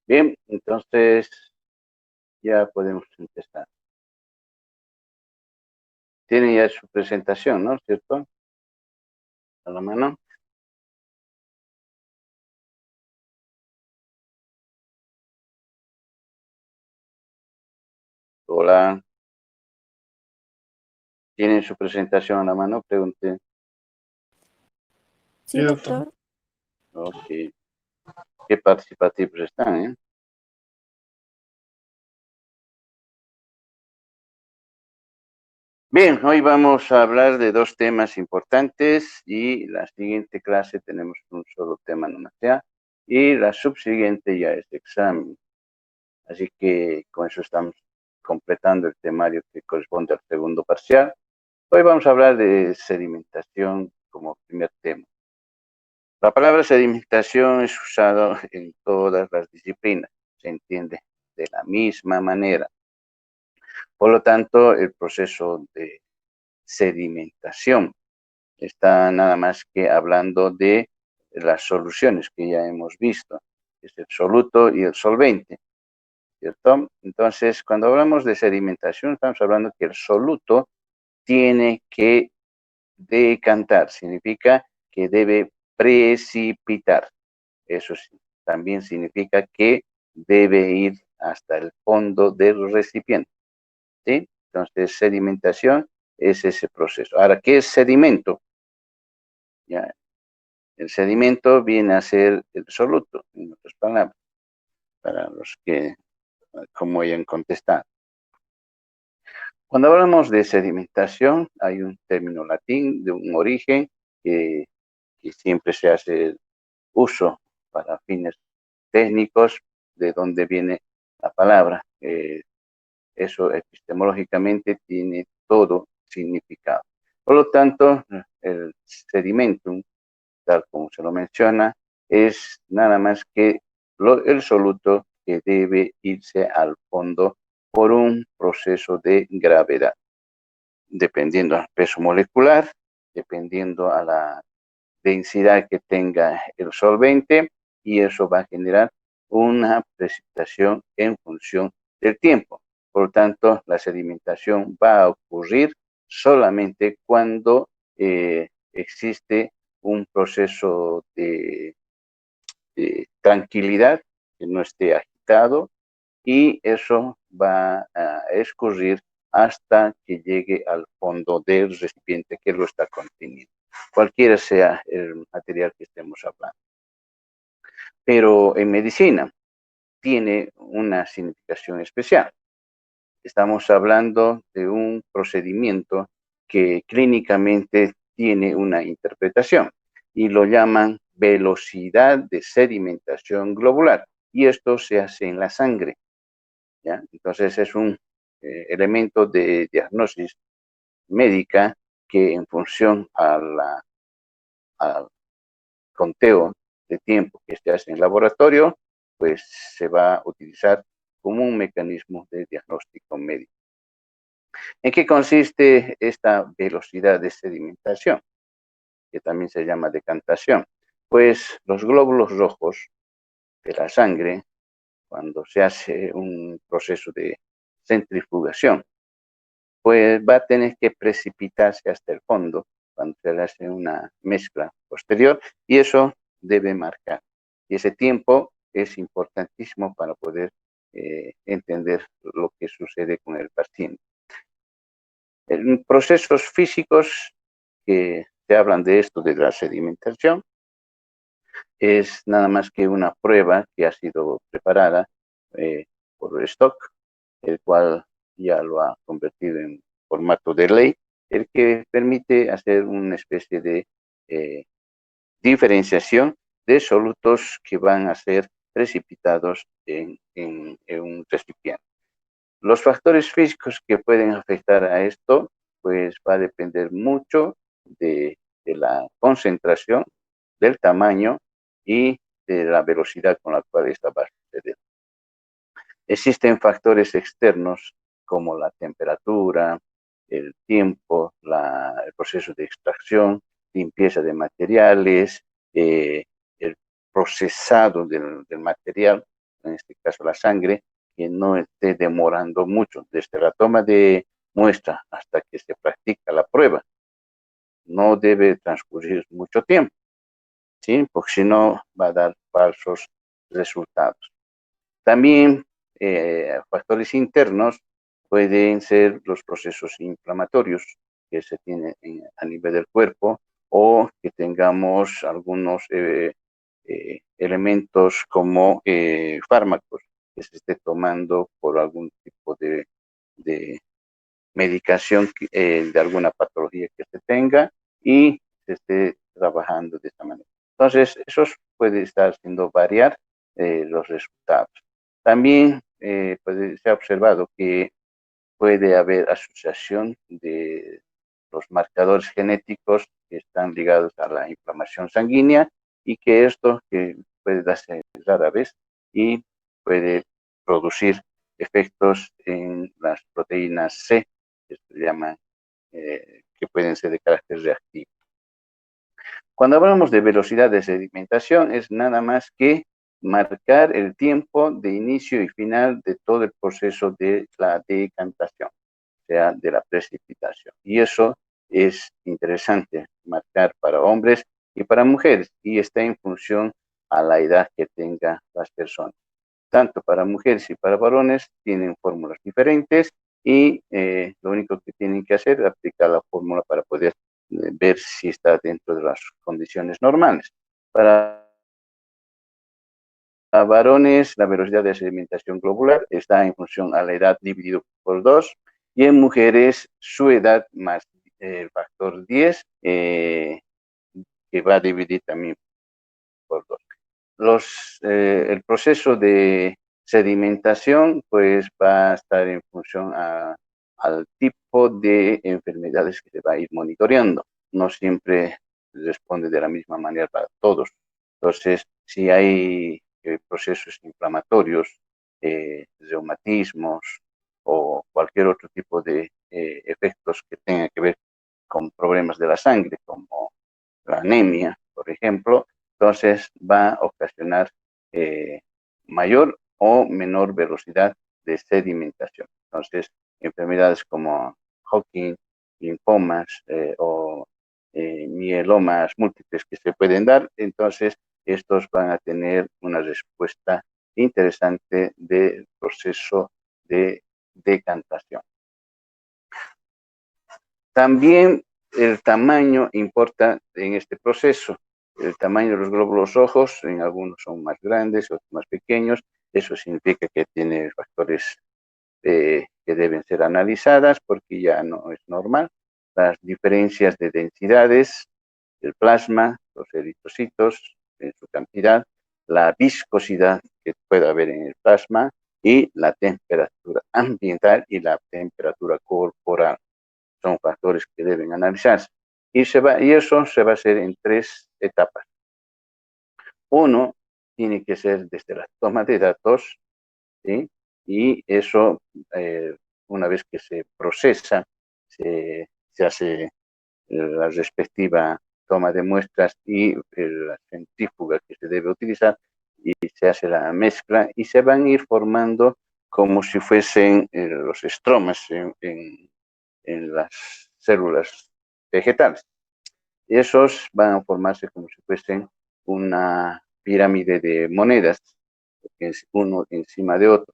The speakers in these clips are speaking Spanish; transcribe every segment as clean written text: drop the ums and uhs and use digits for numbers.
Bien, entonces ya podemos empezar. Tienen ya su presentación, ¿no? ¿Cierto? A la mano. Hola. ¿Tienen su presentación a la mano? Pregunté. Sí, doctor. Ok. Qué participativos están, ¿eh? Bien, hoy vamos a hablar de dos temas importantes y la siguiente clase tenemos un solo tema nomás, ¿ya? Y la subsiguiente ya es examen. Así que con eso estamos completando el temario que corresponde al segundo parcial. Hoy vamos a hablar de sedimentación como primer tema. La palabra sedimentación es usada en todas las disciplinas, se entiende de la misma manera. Por lo tanto, el proceso de sedimentación está nada más que hablando de las soluciones que ya hemos visto, es el soluto y el solvente, ¿cierto? Entonces, cuando hablamos de sedimentación, estamos hablando que el soluto tiene que decantar, significa que debe precipitar. Eso sí, también significa que debe ir hasta el fondo del recipiente, ¿sí? Entonces, sedimentación es ese proceso. Ahora, ¿qué es sedimento? Ya, el sedimento viene a ser el soluto, en otras palabras, para los que, como hayan contestado. Cuando hablamos de sedimentación, hay un término latín de un origen que siempre se hace uso para fines técnicos de dónde viene la palabra. Eso epistemológicamente tiene todo significado. Por lo tanto, el sedimentum, tal como se lo menciona, es nada más que el soluto que debe irse al fondo por un proceso de gravedad, dependiendo del peso molecular, dependiendo a la densidad que tenga el solvente, y eso va a generar una precipitación en función del tiempo. Por lo tanto, la sedimentación va a ocurrir solamente cuando existe un proceso de tranquilidad, que no esté agitado, y eso va a escurrir hasta que llegue al fondo del recipiente que lo está conteniendo, cualquiera sea el material que estemos hablando. Pero en medicina tiene una significación especial. Estamos hablando de un procedimiento que clínicamente tiene una interpretación y lo llaman velocidad de sedimentación globular, y esto se hace en la sangre, ¿ya? Entonces es un elemento de diagnosis médica que en función al conteo de tiempo que se hace en laboratorio, pues se va a utilizar como un mecanismo de diagnóstico médico. ¿En qué consiste esta velocidad de sedimentación, que también se llama decantación? Pues los glóbulos rojos de la sangre, cuando se hace un proceso de centrifugación, pues va a tener que precipitarse hasta el fondo cuando se le hace una mezcla posterior, y eso debe marcar. Y ese tiempo es importantísimo para poder entender lo que sucede con el paciente. En procesos físicos que se hablan de esto, de la sedimentación, es nada más que una prueba que ha sido preparada por Stock, el cual ya lo ha convertido en formato de ley, el que permite hacer una especie de eh, diferenciación de solutos que van a ser precipitados en un recipiente. Los factores físicos que pueden afectar a esto, pues va a depender mucho de la concentración, del tamaño y de la velocidad con la cual esta va a suceder. Existen factores externos como la temperatura, el tiempo, el proceso de extracción, limpieza de materiales, el procesado del material, en este caso la sangre, que no esté demorando mucho, desde la toma de muestra hasta que se practica la prueba. No debe transcurrir mucho tiempo, ¿sí? Porque si no va a dar falsos resultados. También factores internos pueden ser los procesos inflamatorios que se tienen a nivel del cuerpo, o que tengamos algunos elementos como fármacos que se esté tomando por algún tipo de medicación de alguna patología que se tenga y se esté trabajando de esta manera. Entonces, eso puede estar haciendo variar los resultados. También se ha observado que puede haber asociación de los marcadores genéticos que están ligados a la inflamación sanguínea, y que esto que puede darse rara vez y puede producir efectos en las proteínas C, que se llaman, que pueden ser de carácter reactivo. Cuando hablamos de velocidad de sedimentación, es nada más que marcar el tiempo de inicio y final de todo el proceso de la decantación, o sea, de la precipitación. Y eso es interesante marcar para hombres y para mujeres, y está en función a la edad que tengan las personas. Tanto para mujeres y para varones tienen fórmulas diferentes, y lo único que tienen que hacer es aplicar la fórmula para poder ver si está dentro de las condiciones normales. Para varones, la velocidad de sedimentación globular está en función a la edad dividido por 2, y en mujeres su edad más el factor 10, que va a dividir también por 2. El proceso de sedimentación pues va a estar en función al tipo de enfermedades que se va a ir monitoreando. No siempre responde de la misma manera para todos. Entonces, si hay procesos inflamatorios, reumatismos o cualquier otro tipo de efectos que tengan que ver con problemas de la sangre, como la anemia, por ejemplo, entonces va a ocasionar mayor o menor velocidad de sedimentación. Entonces, enfermedades como Hodgkin, linfomas o mielomas múltiples que se pueden dar, entonces estos van a tener una respuesta interesante del proceso de decantación. También el tamaño importa en este proceso. El tamaño de los glóbulos rojos, en algunos son más grandes, otros más pequeños. Eso significa que tiene factores que deben ser analizadas, porque ya no es normal. Las diferencias de densidades del plasma, los eritrocitos en su cantidad, la viscosidad que pueda haber en el plasma, y la temperatura ambiental y la temperatura corporal. Son factores que deben analizarse. Y eso se va a hacer en 3 etapas. Uno, tiene que ser desde la toma de datos, ¿sí? Y eso, una vez que se procesa, se hace la respectiva toma de muestras y la centrífuga que se debe utilizar, y se hace la mezcla, y se van a ir formando como si fuesen los estromas en las células vegetales. Esos van a formarse como si fuesen una pirámide de monedas, uno encima de otro.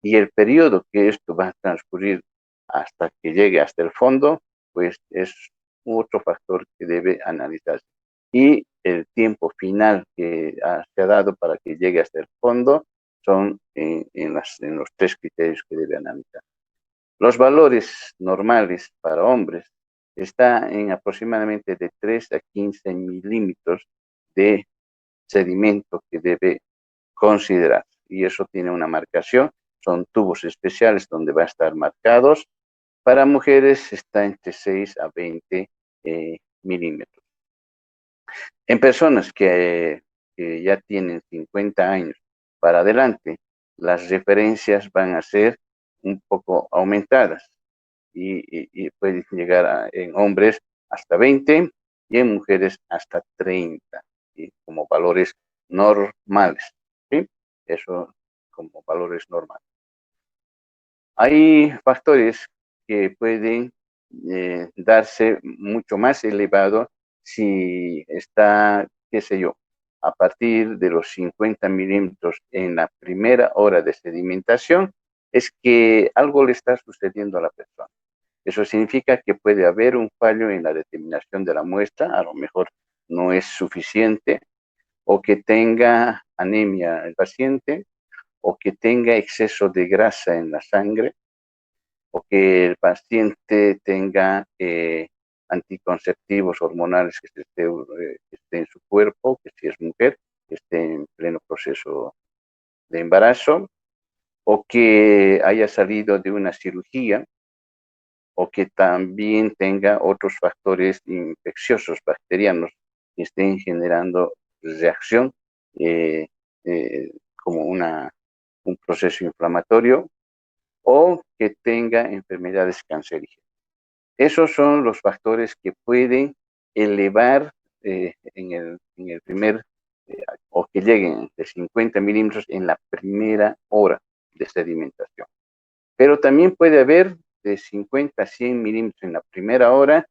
Y el periodo que esto va a transcurrir hasta que llegue hasta el fondo, pues es otro factor que debe analizarse. Y el tiempo final que se ha dado para que llegue hasta el fondo son en los 3 criterios que debe analizar. Los valores normales para hombres están en aproximadamente de 3 a 15 milímetros de sedimento que debe considerar. Y eso tiene una marcación, son tubos especiales donde va a estar marcados. Para mujeres está entre 6 a 20 milímetros. En personas que ya tienen 50 años para adelante, las referencias van a ser un poco aumentadas, y puede llegar en hombres hasta 20 y en mujeres hasta 30, ¿sí? Como valores normales, ¿sí? Eso como valores normales. Hay factores que pueden darse mucho más elevado si está, qué sé yo, a partir de los 50 milímetros en la primera hora de sedimentación, es que algo le está sucediendo a la persona. Eso significa que puede haber un fallo en la determinación de la muestra, a lo mejor no es suficiente, o que tenga anemia el paciente, o que tenga exceso de grasa en la sangre, o que el paciente tenga anticonceptivos hormonales que esté en su cuerpo, que si es mujer, que esté en pleno proceso de embarazo, o que haya salido de una cirugía, o que también tenga otros factores infecciosos bacterianos que estén generando reacción como un proceso inflamatorio, o que tenga enfermedades cancerígenas. Esos son los factores que pueden elevar en el primer, o que lleguen de 50 milímetros en la primera hora de sedimentación. Pero también puede haber de 50 a 100 milímetros en la primera hora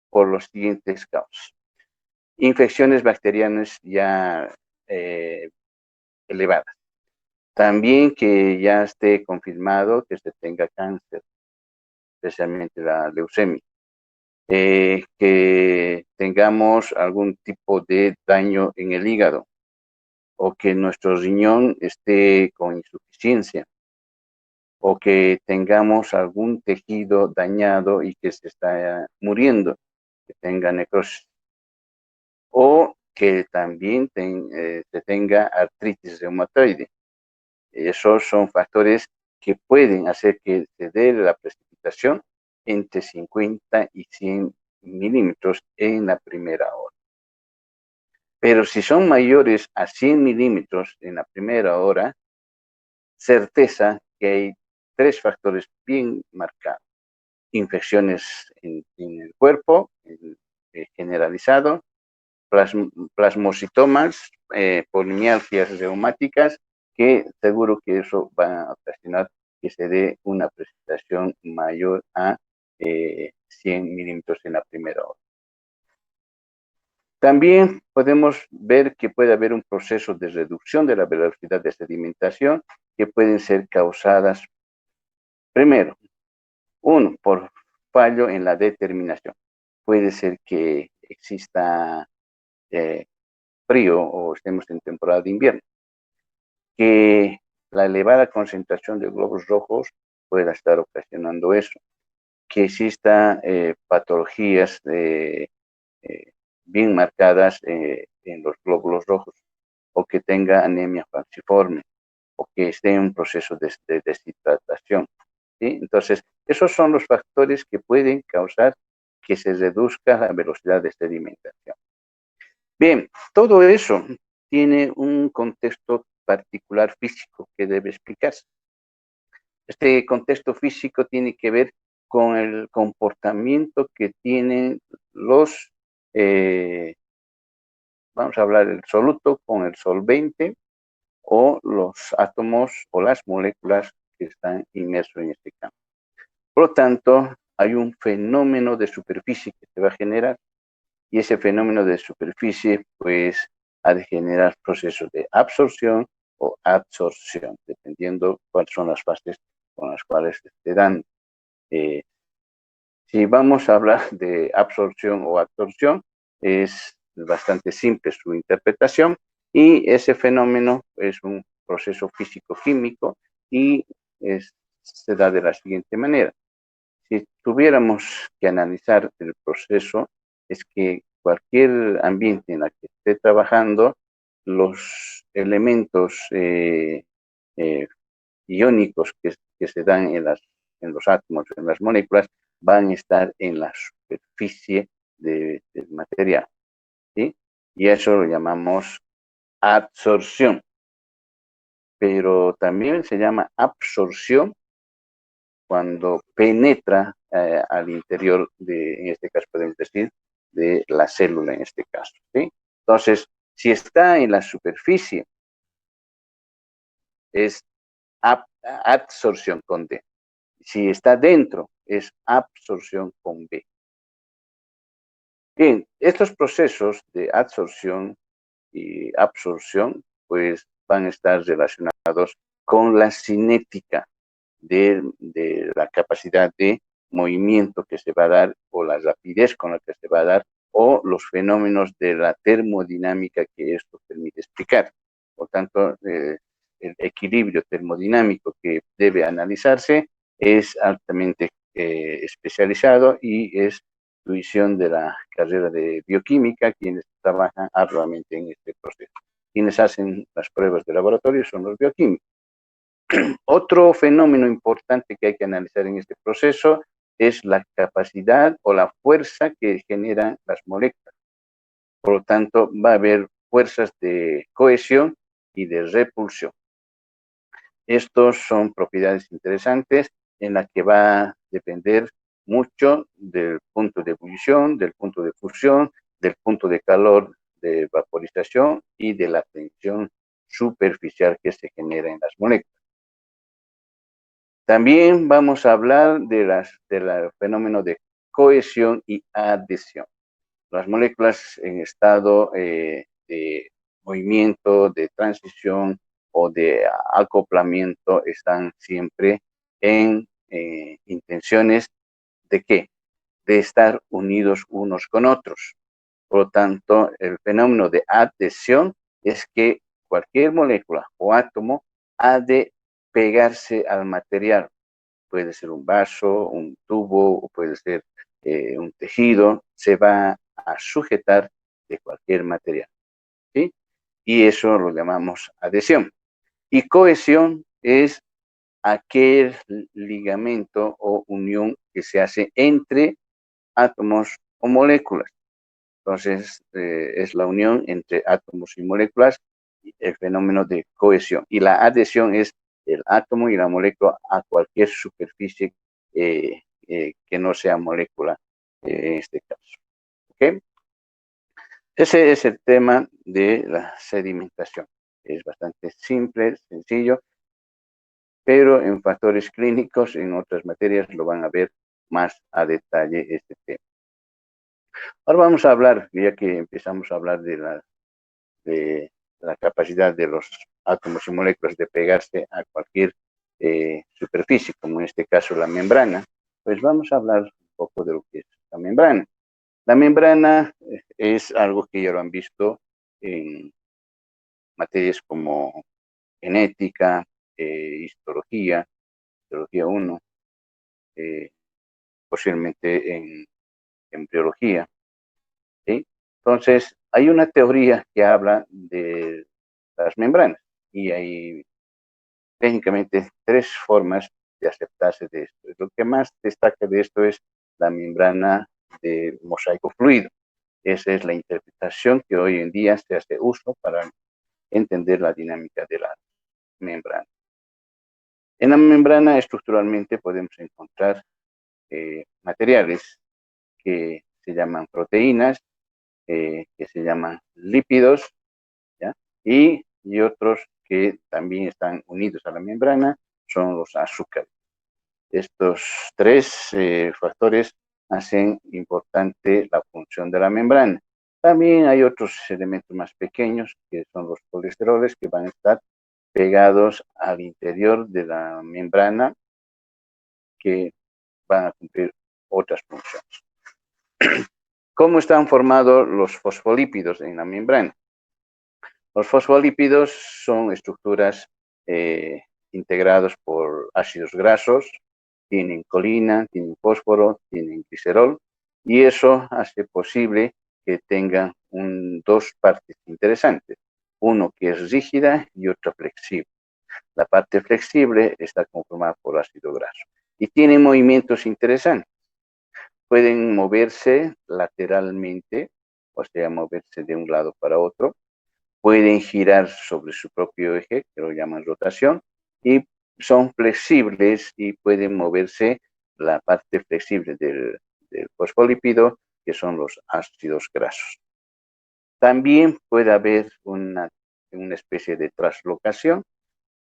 por los siguientes causas. Infecciones bacterianas ya elevadas. También que ya esté confirmado que se tenga cáncer, especialmente la leucemia. Que tengamos algún tipo de daño en el hígado, o que nuestro riñón esté con insuficiencia, o que tengamos algún tejido dañado y que se está muriendo, que tenga necrosis, o que también se tenga artritis reumatoide. Esos son factores que pueden hacer que se dé la precipitación entre 50 y 100 milímetros en la primera hora. Pero si son mayores a 100 milímetros en la primera hora, certeza que hay tres factores bien marcados. Infecciones en el cuerpo, generalizado, plasmocitomas, polimialgias reumáticas, que seguro que eso va a ocasionar que se dé una precipitación mayor a 100 milímetros en la primera hora. También podemos ver que puede haber un proceso de reducción de la velocidad de sedimentación que pueden ser causadas, primero, uno, por fallo en la determinación. Puede ser que exista frío o estemos en temporada de invierno, que la elevada concentración de glóbulos rojos pueda estar ocasionando eso, que exista patologías bien marcadas en los glóbulos rojos, o que tenga anemia falciforme, o que esté en un proceso de deshidratación. ¿Sí? Entonces, esos son los factores que pueden causar que se reduzca la velocidad de sedimentación. Bien, todo eso tiene un contexto particular físico que debe explicarse. Este contexto físico tiene que ver con el comportamiento que tienen los, vamos a hablar del soluto con el solvente, o los átomos o las moléculas que están inmersos en este campo. Por lo tanto, hay un fenómeno de superficie que se va a generar, y ese fenómeno de superficie, pues, ha de generar procesos de absorción o adsorción, dependiendo cuáles son las fases con las cuales se dan. Si vamos a hablar de absorción o adsorción, es bastante simple su interpretación, y ese fenómeno es un proceso físico-químico y se da de la siguiente manera. Si tuviéramos que analizar el proceso, es que cualquier ambiente en el que esté trabajando, los elementos iónicos que se dan en los átomos, en las moléculas, van a estar en la superficie del material, ¿sí? Y eso lo llamamos adsorción. Pero también se llama absorción cuando penetra al interior en este caso podemos decir, de la célula en este caso, ¿sí? Entonces, si está en la superficie, es adsorción con D. Si está dentro, es absorción con B. Bien, estos procesos de adsorción y absorción, pues van a estar relacionados con la cinética de la capacidad de movimiento que se va a dar o la rapidez con la que se va a dar o los fenómenos de la termodinámica que esto permite explicar. Por tanto, el equilibrio termodinámico que debe analizarse es altamente especializado y es visión de la carrera de bioquímica quienes trabajan arduamente en este proceso. Quienes hacen las pruebas de laboratorio son los bioquímicos. Otro fenómeno importante que hay que analizar en este proceso es la capacidad o la fuerza que generan las moléculas. Por lo tanto, va a haber fuerzas de cohesión y de repulsión. Estos son propiedades interesantes en las que va a depender mucho del punto de ebullición, del punto de fusión, del punto de calor de vaporización y de la tensión superficial que se genera en las moléculas. También vamos a hablar del fenómeno de cohesión y adhesión. Las moléculas en estado de movimiento, de transición o de acoplamiento están siempre en intenciones de ¿qué? De estar unidos unos con otros. Por lo tanto, el fenómeno de adhesión es que cualquier molécula o átomo ha de pegarse al material. Puede ser un vaso, un tubo, o puede ser un tejido, se va a sujetar de cualquier material, ¿sí? Y eso lo llamamos adhesión. Y cohesión es aquel ligamento o unión que se hace entre átomos o moléculas. Entonces, es la unión entre átomos y moléculas, el fenómeno de cohesión. Y la adhesión es el átomo y la molécula a cualquier superficie que no sea molécula en este caso. ¿Okay? Ese es el tema de la sedimentación. Es bastante simple, sencillo, pero en factores clínicos, en otras materias, lo van a ver más a detalle este tema. Ahora vamos a hablar, ya que empezamos a hablar de la capacidad de los átomos y moléculas de pegarse a cualquier superficie, como en este caso la membrana, pues vamos a hablar un poco de lo que es la membrana. La membrana es algo que ya lo han visto en materias como genética, histología 1, posiblemente en embriología, ¿sí? Entonces, hay una teoría que habla de las membranas y hay técnicamente tres formas de aceptarse de esto. Lo que más destaca de esto es la membrana de mosaico fluido. Esa es la interpretación que hoy en día se hace uso para entender la dinámica de la membrana. En la membrana estructuralmente podemos encontrar materiales que se llaman proteínas, que se llaman lípidos, ¿ya? Y otros que también están unidos a la membrana son los azúcares. Estos tres factores hacen importante la función de la membrana. También hay otros elementos más pequeños que son los colesteroles que van a estar pegados al interior de la membrana que van a cumplir otras funciones. ¿Cómo están formados los fosfolípidos en la membrana? Los fosfolípidos son estructuras integradas por ácidos grasos, tienen colina, tienen fósforo, tienen glicerol, y eso hace posible que tengan dos partes interesantes, uno que es rígida y otra flexible. La parte flexible está conformada por ácido graso y tiene movimientos interesantes. Pueden moverse lateralmente, o sea, moverse de un lado para otro. Pueden girar sobre su propio eje, que lo llaman rotación, y son flexibles y pueden moverse la parte flexible del fosfolípido, que son los ácidos grasos. También puede haber una especie de traslocación,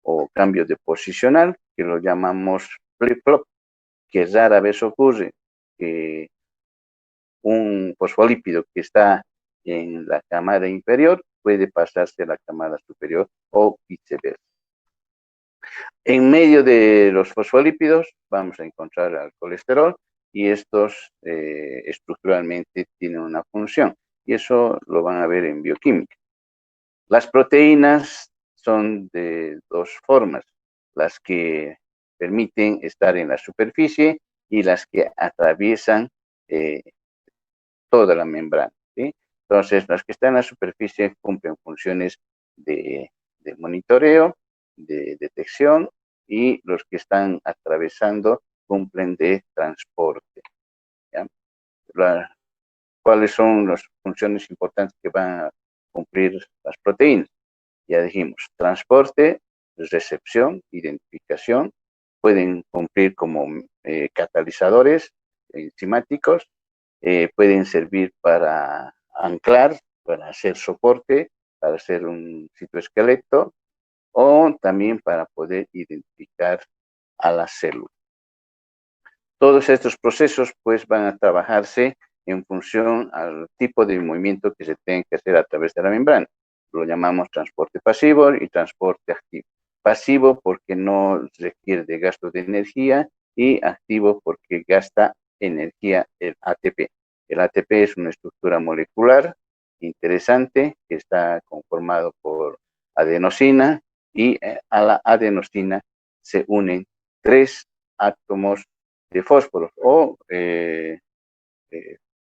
o cambio de posicional, que lo llamamos flip-flop, que rara vez ocurre que un fosfolípido que está en la cámara inferior puede pasarse a la cámara superior o viceversa. En medio de los fosfolípidos vamos a encontrar al colesterol y estos estructuralmente tienen una función y eso lo van a ver en bioquímica. Las proteínas son de dos formas, las que permiten estar en la superficie y las que atraviesan toda la membrana, ¿sí? Entonces, las que están en la superficie cumplen funciones de monitoreo, de detección, y los que están atravesando cumplen de transporte, ¿ya? ¿Cuáles son las funciones importantes que van a cumplir las proteínas? Ya dijimos, transporte, recepción, identificación, pueden cumplir como catalizadores enzimáticos, pueden servir para anclar, para hacer soporte, para hacer un citoesqueleto o también para poder identificar a la célula. Todos estos procesos pues van a trabajarse en función al tipo de movimiento que se tenga que hacer a través de la membrana. Lo llamamos transporte pasivo y transporte activo. Pasivo porque no requiere de gasto de energía y activo porque gasta energía el ATP. El ATP es una estructura molecular interesante que está conformado por adenosina y a la adenosina se unen 3 átomos de fósforo o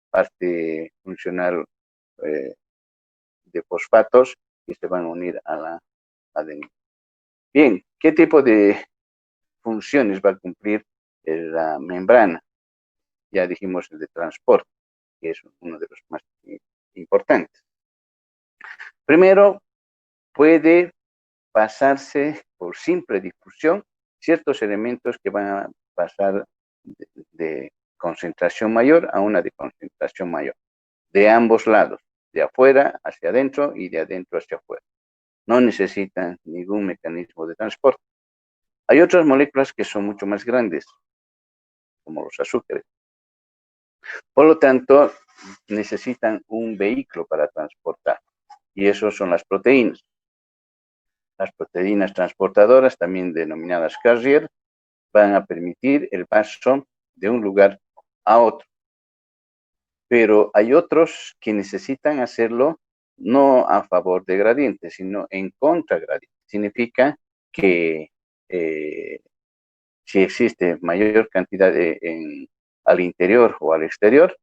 parte funcional de fosfatos que se van a unir a la adenina. Bien, ¿qué tipo de funciones va a cumplir la membrana? Ya dijimos el de transporte, que es uno de los más importantes. Primero, puede pasarse por simple difusión ciertos elementos que van a pasar de concentración mayor a una de concentración mayor, de ambos lados, de afuera hacia adentro y de adentro hacia afuera. No necesitan ningún mecanismo de transporte. Hay otras moléculas que son mucho más grandes, como los azúcares. Por lo tanto, necesitan un vehículo para transportar, y esos son las proteínas. Las proteínas transportadoras, también denominadas carrier, van a permitir el paso de un lugar a otro. Pero hay otros que necesitan hacerlo no a favor de gradiente, sino en contra gradiente. Significa que si existe mayor cantidad al interior o al exterior,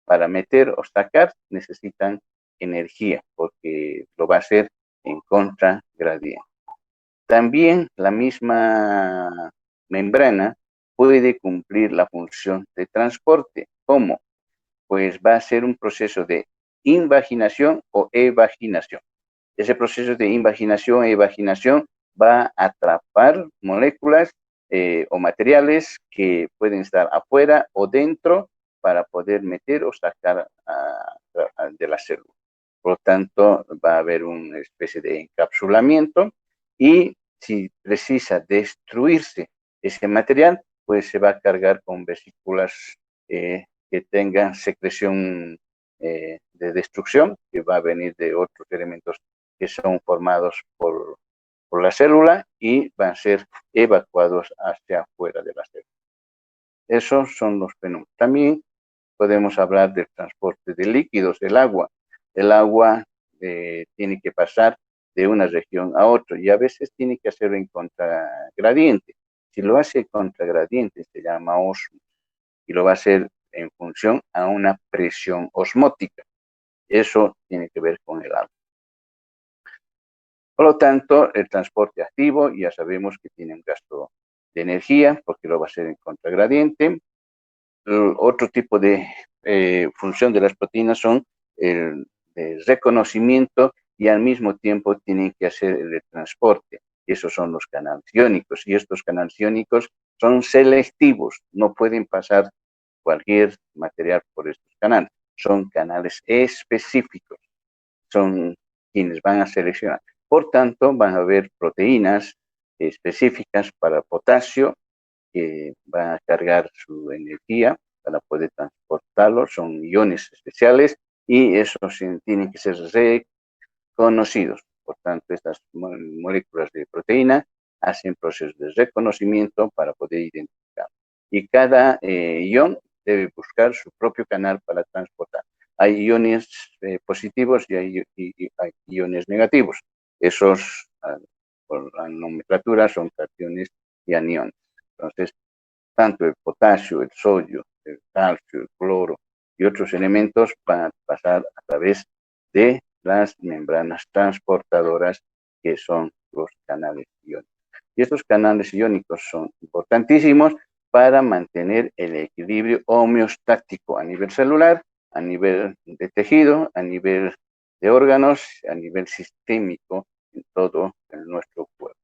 para meter o sacar necesitan energía, porque lo va a hacer en contra gradiente. También la misma membrana puede cumplir la función de transporte. ¿Cómo? Pues va a ser un proceso de invaginación o evaginación. Ese proceso de invaginación e evaginación va a atrapar moléculas o materiales que pueden estar afuera o dentro para poder meter o sacar de la célula. Por lo tanto, va a haber una especie de encapsulamiento y si precisa destruirse ese material, pues se va a cargar con vesículas que tengan secreción de destrucción, que va a venir de otros elementos que son formados por la célula y van a ser evacuados hacia afuera de la célula. Esos son los fenómenos. También podemos hablar del transporte de líquidos, el agua. El agua tiene que pasar de una región a otra y a veces tiene que hacerlo en contragradiente. Si lo hace contragradiente se llama osmos y lo va a hacer en función a una presión osmótica. Eso tiene que ver con el agua. Por lo tanto, el transporte activo ya sabemos que tiene un gasto de energía porque lo va a hacer en contragradiente. Otro tipo de función de las proteínas son el reconocimiento y al mismo tiempo tienen que hacer el transporte. Esos son los canales iónicos y estos canales iónicos son selectivos, no pueden pasar cualquier material por estos canales. Son canales específicos, son quienes van a seleccionar. Por tanto, van a haber proteínas específicas para potasio, que va a cargar su energía para poder transportarlo. Son iones especiales y esos tienen que ser reconocidos. Por tanto, estas moléculas de proteína hacen procesos de reconocimiento para poder identificar. Y cada ion debe buscar su propio canal para transportar. Hay iones positivos y hay iones negativos. Esos, por la nomenclatura, son cationes y aniones. Entonces, tanto el potasio, el sodio, el calcio, el cloro y otros elementos van a pasar a través de las membranas transportadoras, que son los canales iónicos. Y estos canales iónicos son importantísimos para mantener el equilibrio homeostático a nivel celular, a nivel de tejido, a nivel de órganos, a nivel sistémico en todo nuestro cuerpo.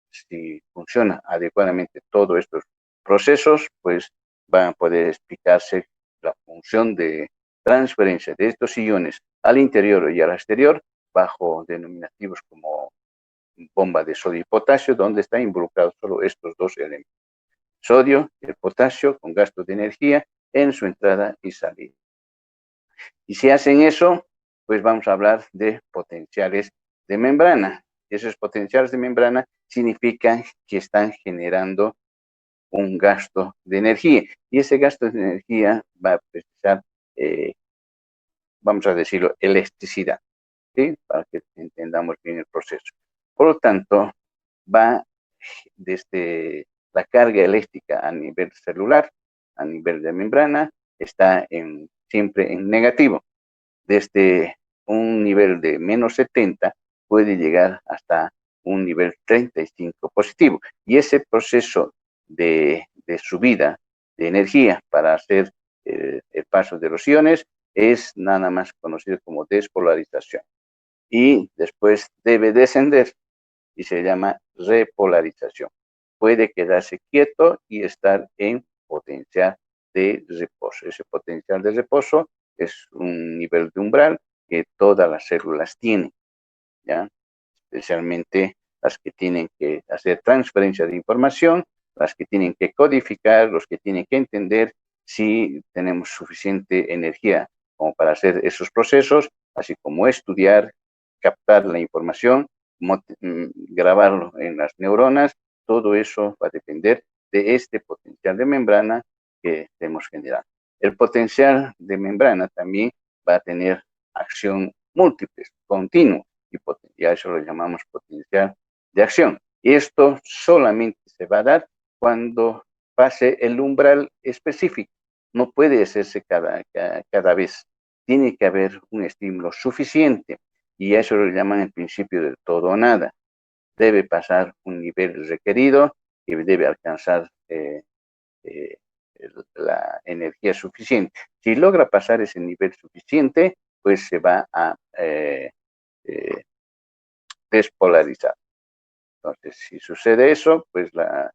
Si funciona adecuadamente todos estos procesos, pues van a poder explicarse la función de transferencia de estos iones al interior y al exterior bajo denominativos como bomba de sodio y potasio, donde están involucrados solo estos dos elementos. Sodio y el potasio con gasto de energía en su entrada y salida. Y si hacen eso, pues vamos a hablar de potenciales de membrana. Esos potenciales de membrana significan que están generando un gasto de energía. Y ese gasto de energía va a precisar, vamos a decirlo, electricidad, ¿sí? Para que entendamos bien el proceso. Por lo tanto, va desde la carga eléctrica a nivel celular, a nivel de membrana, está siempre en negativo. Desde un nivel de menos 70 puede llegar hasta un nivel 35 positivo. Y ese proceso de subida de energía para hacer el paso de los iones es nada más conocido como despolarización. Y después debe descender y se llama repolarización. Puede quedarse quieto y estar en potencial de reposo. Ese potencial de reposo es un nivel de umbral que todas las células tienen, ¿ya? Especialmente las que tienen que hacer transferencia de información, las que tienen que codificar, los que tienen que entender si tenemos suficiente energía como para hacer esos procesos, así como estudiar, captar la información, grabarlo en las neuronas. Todo eso va a depender de este potencial de membrana que estemos generando. El potencial de membrana también va a tener acción múltiple, continua, y a eso lo llamamos potencial de acción. Y esto solamente se va a dar cuando pase el umbral específico. No puede hacerse cada vez. Tiene que haber un estímulo suficiente, y a eso lo llaman el principio del todo o nada. Debe pasar un nivel requerido y debe alcanzar eh, la energía suficiente. Si logra pasar ese nivel suficiente, pues se va a despolarizar. Entonces, si sucede eso, pues la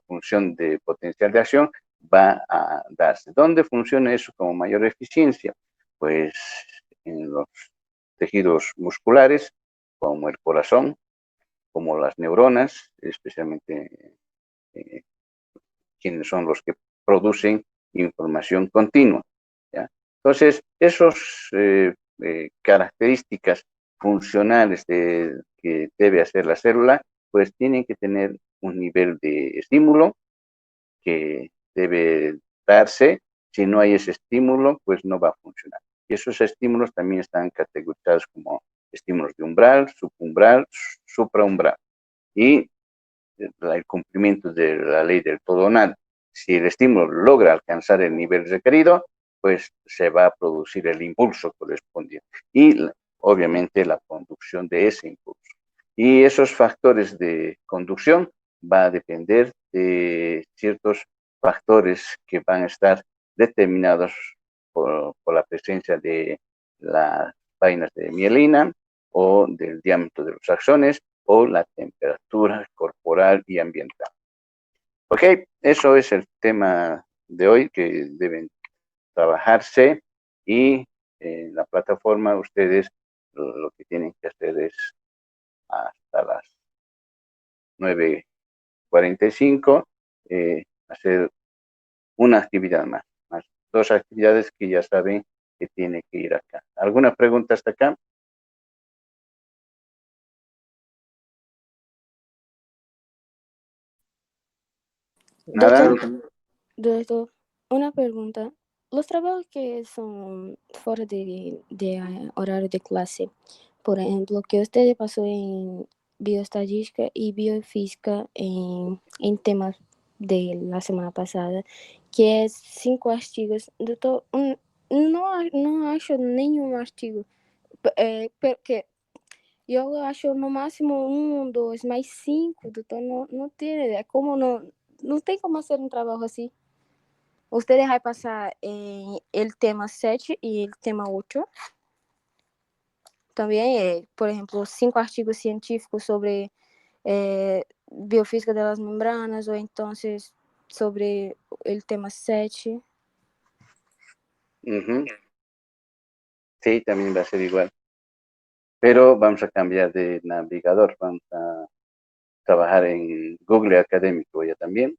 función de potencial de acción va a darse. ¿Dónde funciona eso con mayor eficiencia? Pues en los tejidos musculares, como el corazón, como las neuronas, especialmente eh, quienes son los que producen información continua, ¿ya? Entonces, esas características funcionales que debe hacer la célula, pues tienen que tener un nivel de estímulo que debe darse. Si no hay ese estímulo, pues no va a funcionar. Y esos estímulos también están categorizados como estímulos de umbral, subumbral, supraumbral. Y el cumplimiento de la ley del todo o nada. Si el estímulo logra alcanzar el nivel requerido, pues se va a producir el impulso correspondiente y obviamente la conducción de ese impulso. Y esos factores de conducción va a depender de ciertos factores que van a estar determinados por la presencia de las vainas de mielina o del diámetro de los axones o la temperatura corporal y ambiental. Ok, eso es el tema de hoy que deben trabajarse, y en la plataforma ustedes lo que tienen que hacer es hasta las 9:45, hacer una actividad más 2 actividades que ya saben que tiene que ir acá. ¿Alguna pregunta hasta acá? ¿Nada? Doctor, una pregunta. Los trabajos que son fuera de horario de clase, por ejemplo, que usted pasó en bioestadística y biofísica en temas de la semana pasada, que es 5 artigos. Doutor, não acho nenhum artigo, porque eu acho no máximo 2, mas 5, doutor, não tem, como não tem como fazer um trabalho assim. Ustedes vai pasar en el tema 7 y el tema 8. También, por ejemplo, 5 artigos científicos sobre biofísica de las membranas o entonces sobre el tema 7. Sí, también va a ser igual. Pero vamos a cambiar de navegador. Vamos a trabajar en Google Académico ya también.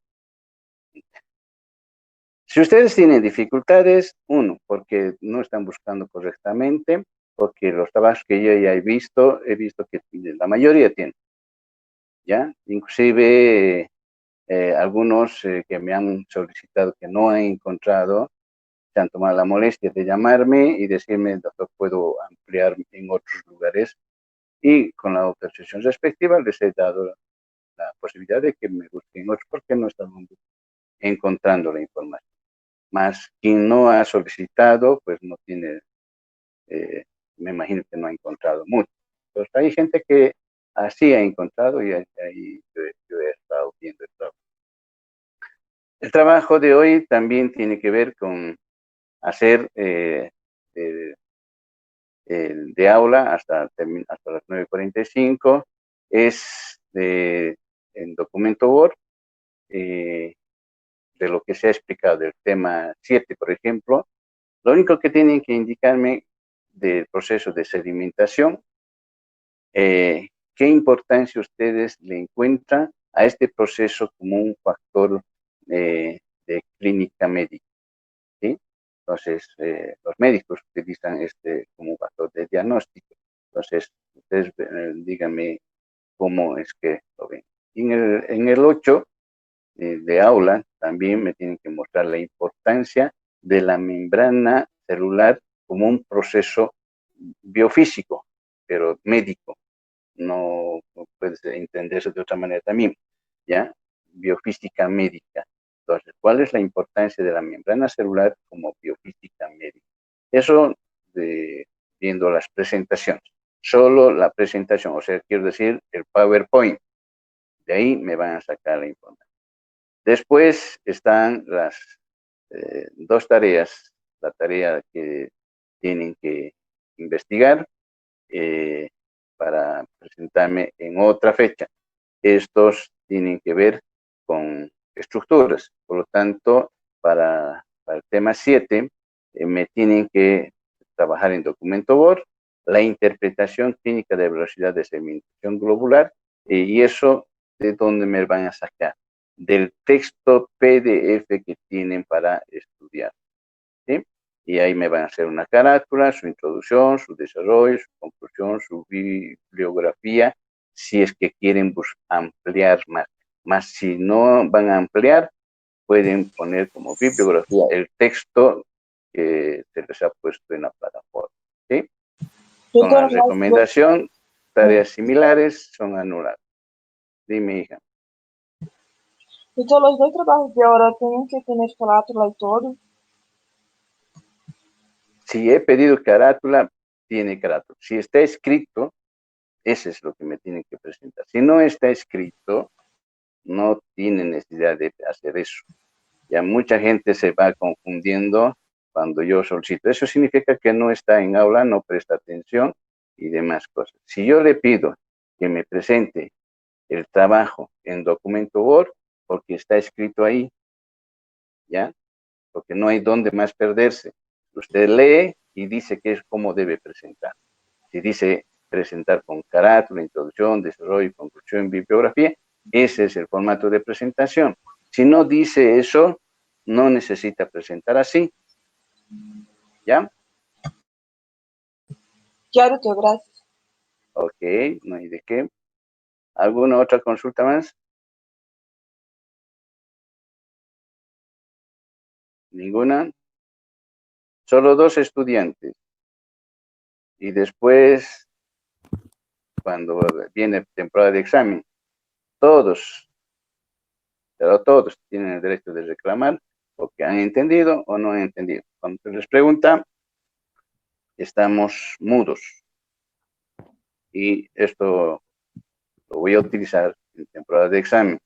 Si ustedes tienen dificultades, uno, porque no están buscando correctamente, porque los trabajos que yo ya he visto que la mayoría tienen, ¿ya? Inclusive algunos que me han solicitado que no han encontrado, se han tomado la molestia de llamarme y decirme, doctor, puedo ampliar en otros lugares, y con la autorización respectiva les he dado la posibilidad de que me busquen otros porque no están encontrando la información. Más quien no ha solicitado, pues no tiene, me imagino que no ha encontrado mucho. Pues hay gente que así ha encontrado y ahí yo he estado viendo el trabajo. El trabajo de hoy también tiene que ver con hacer de aula hasta las 9:45, es en documento Word, de lo que se ha explicado del tema 7, por ejemplo. Lo único que tienen que indicarme del proceso de sedimentación, qué importancia ustedes le encuentran a este proceso como un factor de clínica médica, ¿sí? Entonces, los médicos utilizan este como un factor de diagnóstico. Entonces, ustedes díganme cómo es que lo ven. Y en el 8 de aula también me tienen que mostrar la importancia de la membrana celular como un proceso biofísico, pero médico. No puede entenderse de otra manera también, ¿ya? Biofísica médica. Entonces, ¿cuál es la importancia de la membrana celular como biofísica médica? Eso viendo las presentaciones. Solo la presentación, o sea, quiero decir el PowerPoint. De ahí me van a sacar la información. Después están las 2 tareas. La tarea que tienen que investigar para presentarme en otra fecha. Estos tienen que ver con estructuras. Por lo tanto, para el tema 7, me tienen que trabajar en documento Word, la interpretación clínica de velocidad de sedimentación globular, y eso de dónde me van a sacar, del texto PDF que tienen para estudiar, ¿sí? Y ahí me van a hacer una carátula, su introducción, su desarrollo, su conclusión, su bibliografía, si es que quieren ampliar más. Más si no van a ampliar, pueden poner como bibliografía el texto que se les ha puesto en la plataforma, ¿sí? Con la recomendación, tareas similares son anuladas. Dime, hija. Então, os 2 trabalhos de ahora tienen que tener carátula y todo. Si he pedido carátula, tiene carátula. Si está escrito, eso es lo que me tienen que presentar. Si no está escrito, no tiene necesidad de hacer eso. Ya mucha gente se va confundiendo cuando yo solicito. Eso significa que no está en aula, no presta atención y demás cosas. Si yo le pido que me presente el trabajo en documento Word, porque está escrito ahí, ¿ya? Porque no hay dónde más perderse. Usted lee y dice que es cómo debe presentar. Si dice presentar con carátula, introducción, desarrollo, conclusión, bibliografía, Ese es el formato de presentación. Si no dice eso, no necesita presentar así. ¿Ya? Claro, tío, gracias. Ok, no hay de qué. ¿Alguna otra consulta más? ¿Ninguna? Solo 2 estudiantes. Y después, cuando viene temporada de examen, todos, pero todos tienen el derecho de reclamar porque han entendido o no han entendido. Cuando se les pregunta, estamos mudos. Y esto lo voy a utilizar en temporada de examen.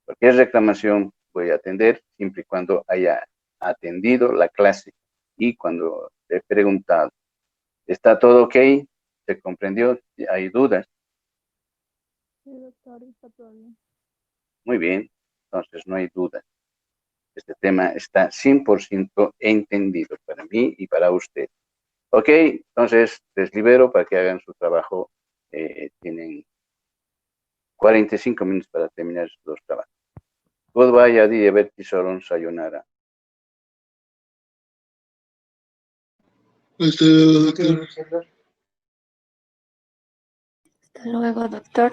Cualquier reclamación voy a atender siempre y cuando haya atendido la clase. Y cuando he preguntado, ¿está todo ok? ¿Se comprendió? ¿Hay dudas? Sí, doctor, está todo bien. Muy bien, entonces no hay dudas. Este tema está 100% entendido para mí y para usted. Ok, entonces les libero para que hagan su trabajo. Tienen 45 minutos para terminar los trabajos. Goodbye, arrivederci, soron, sayonara. Hasta luego, doctor. Hasta luego, doctor.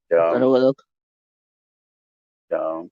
Chao, Hasta luego, doc. chao.